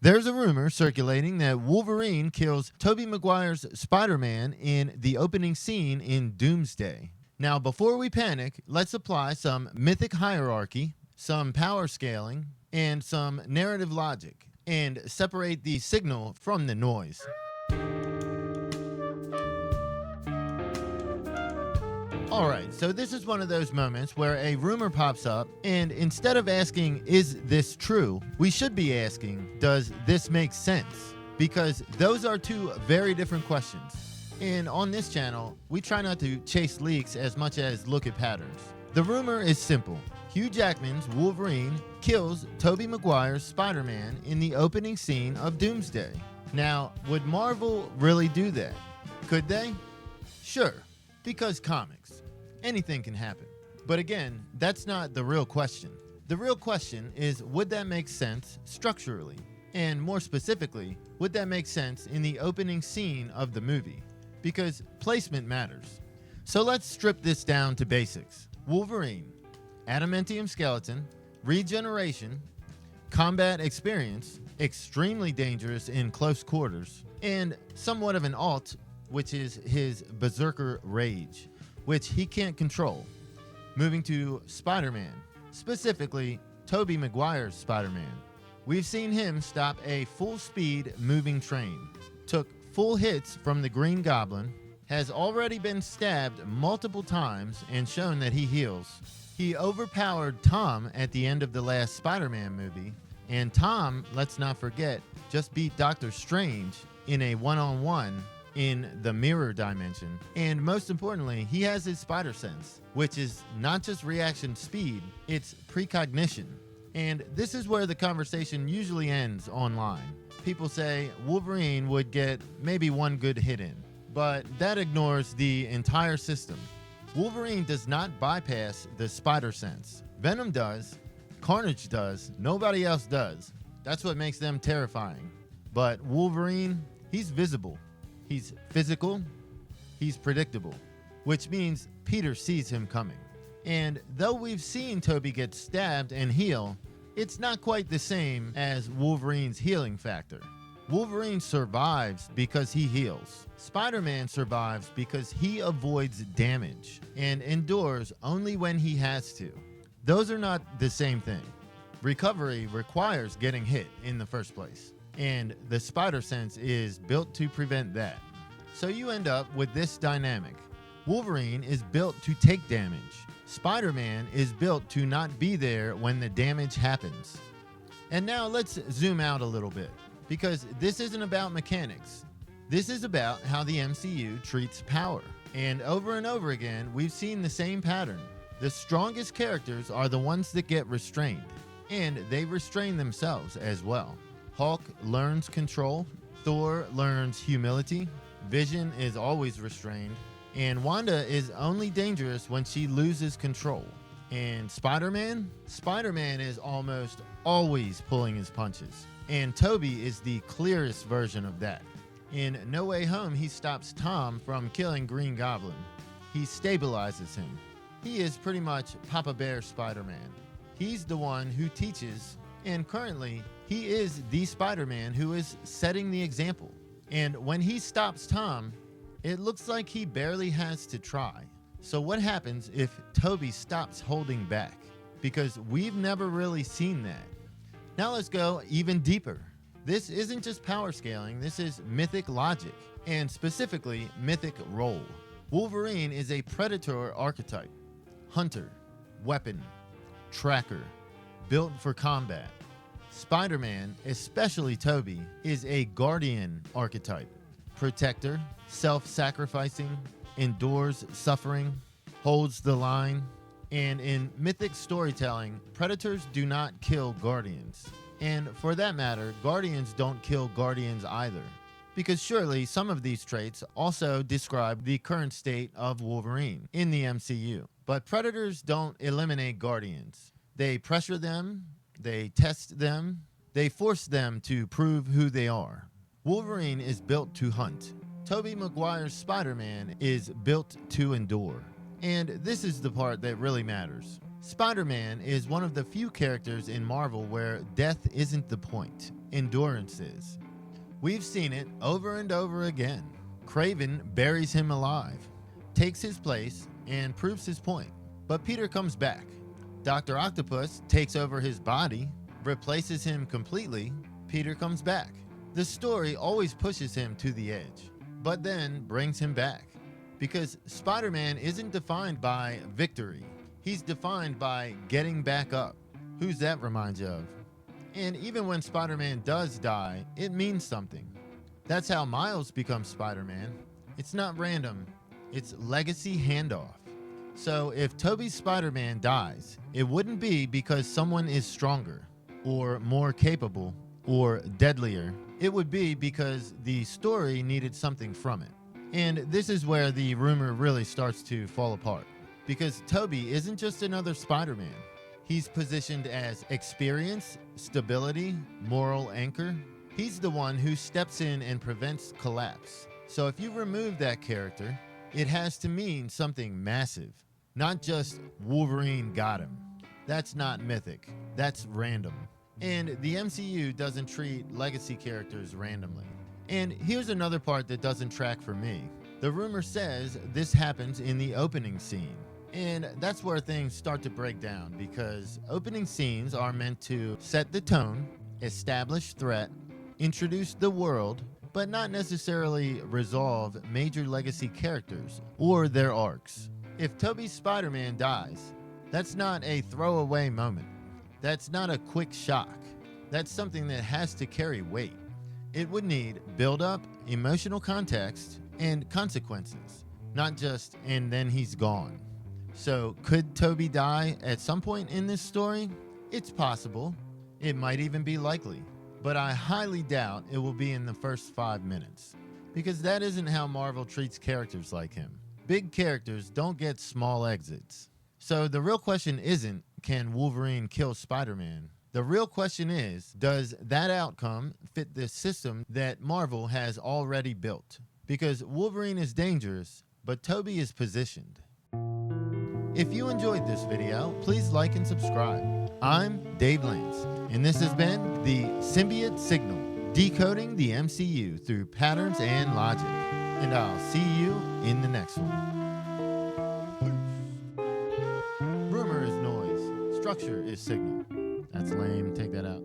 There's a rumor circulating that Wolverine kills Tobey Maguire's Spider-Man in the opening scene in Doomsday. Now, before we panic, let's apply some mythic hierarchy, some power scaling, and some narrative logic, and separate the signal from the noise. Alright, so this is one of those moments where a rumor pops up, and instead of asking, is this true, we should be asking, does this make sense? Because those are two very different questions. And on this channel, we try not to chase leaks as much as look at patterns. The rumor is simple. Hugh Jackman's Wolverine kills Tobey Maguire's Spider-Man in the opening scene of Doomsday. Now, would Marvel really do that? Could they? Sure, because comics. Anything can happen. But again, that's not the real question. The real question is, would that make sense structurally? And more specifically, would that make sense in the opening scene of the movie? Because placement matters. So let's strip this down to basics. Wolverine, adamantium skeleton, regeneration, combat experience, extremely dangerous in close quarters, and somewhat of an alt, which is his berserker rage, which he can't control. Moving to Spider-Man, specifically Tobey Maguire's Spider-Man. We've seen him stop a full-speed moving train, took full hits from the Green Goblin, has already been stabbed multiple times and shown that he heals. He overpowered Tom at the end of the last Spider-Man movie, and Tom, let's not forget, just beat Doctor Strange in a one-on-one in the mirror dimension. And most importantly, he has his spider sense, which is not just reaction speed, it's precognition. And this is where the conversation usually ends online. People say Wolverine would get maybe one good hit in, but that ignores the entire system. Wolverine does not bypass the spider sense. Venom does, Carnage does, nobody else does. That's what makes them terrifying. But Wolverine, he's visible. He's physical, he's predictable, which means Peter sees him coming. And though we've seen Tobey get stabbed and heal, it's not quite the same as Wolverine's healing factor. Wolverine survives because he heals. Spider-Man survives because he avoids damage and endures only when he has to. Those are not the same thing. Recovery requires getting hit in the first place, and the spider sense is built to prevent that. So you end up with this dynamic. Wolverine is built to take damage. Spider-Man is built to not be there when the damage happens. And now let's zoom out a little bit, because this isn't about mechanics. This is about how the MCU treats power. And over again, we've seen the same pattern. The strongest characters are the ones that get restrained, and they restrain themselves as well. Hulk learns control, Thor learns humility, Vision is always restrained, and Wanda is only dangerous when she loses control. And Spider-Man is almost always pulling his punches, and Tobey is the clearest version of that. In No Way Home, he stops Tom from killing Green Goblin. He stabilizes him. He is pretty much Papa Bear Spider-Man. He's the one who teaches, and currently, he is the Spider-Man who is setting the example. And when he stops Tom, it looks like he barely has to try. So what happens if Tobey stops holding back? Because we've never really seen that. Now let's go even deeper. This isn't just power scaling, this is mythic logic, and specifically mythic role. Wolverine is a predator archetype. Hunter, weapon, tracker, built for combat. Spider-Man, especially Tobey, is a guardian archetype. Protector, self-sacrificing, endures suffering, holds the line. And in mythic storytelling, predators do not kill guardians. And for that matter, guardians don't kill guardians either. Because surely some of these traits also describe the current state of Wolverine in the MCU. But predators don't eliminate guardians. They pressure them, they test them, they force them to prove who they are. Wolverine is built to hunt. Tobey Maguire's Spider-Man is built to endure. And this is the part that really matters. Spider-Man is one of the few characters in Marvel where death isn't the point. endurance is. We've seen it over and over again. Craven buries him alive, takes his place, and proves his point. But Peter comes back. Dr. Octopus takes over his body, replaces him completely. Peter comes back. The story always pushes him to the edge, but then brings him back. Because Spider-Man isn't defined by victory. He's defined by getting back up. Who's that remind you of? And even when Spider-Man does die, it means something. That's how Miles becomes Spider-Man. It's not random. It's legacy handoff. So if Tobey's Spider-Man dies, it wouldn't be because someone is stronger, or more capable, or deadlier. It would be because the story needed something from it. And this is where the rumor really starts to fall apart. Because Tobey isn't just another Spider-Man. He's positioned as experience, stability, moral anchor. He's the one who steps in and prevents collapse. So if you remove that character, it has to mean something massive. Not just Wolverine got him. That's not mythic. That's random. And the MCU doesn't treat legacy characters randomly. And here's another part that doesn't track for me. The rumor says this happens in the opening scene. And that's where things start to break down, because opening scenes are meant to set the tone, establish threat, introduce the world, but not necessarily resolve major legacy characters or their arcs. If Tobey's Spider-Man dies, that's not a throwaway moment. That's not a quick shock. That's something that has to carry weight. It would need build-up, emotional context, and consequences, not just and then he's gone. So could Tobey die at some point in this story? It's possible. It might even be likely. But I highly doubt it will be in the first 5 minutes. Because that isn't how Marvel treats characters like him. Big characters don't get small exits. So the real question isn't, can Wolverine kill Spider-Man? The real question is, does that outcome fit the system that Marvel has already built? Because Wolverine is dangerous, but Tobey is positioned. If you enjoyed this video, please like and subscribe. I'm Dave Lance, and this has been the Symbiote Signal, decoding the MCU through patterns and logic. And I'll see you in the next one. Rumor is noise. Structure is signal. That's lame. Take that out.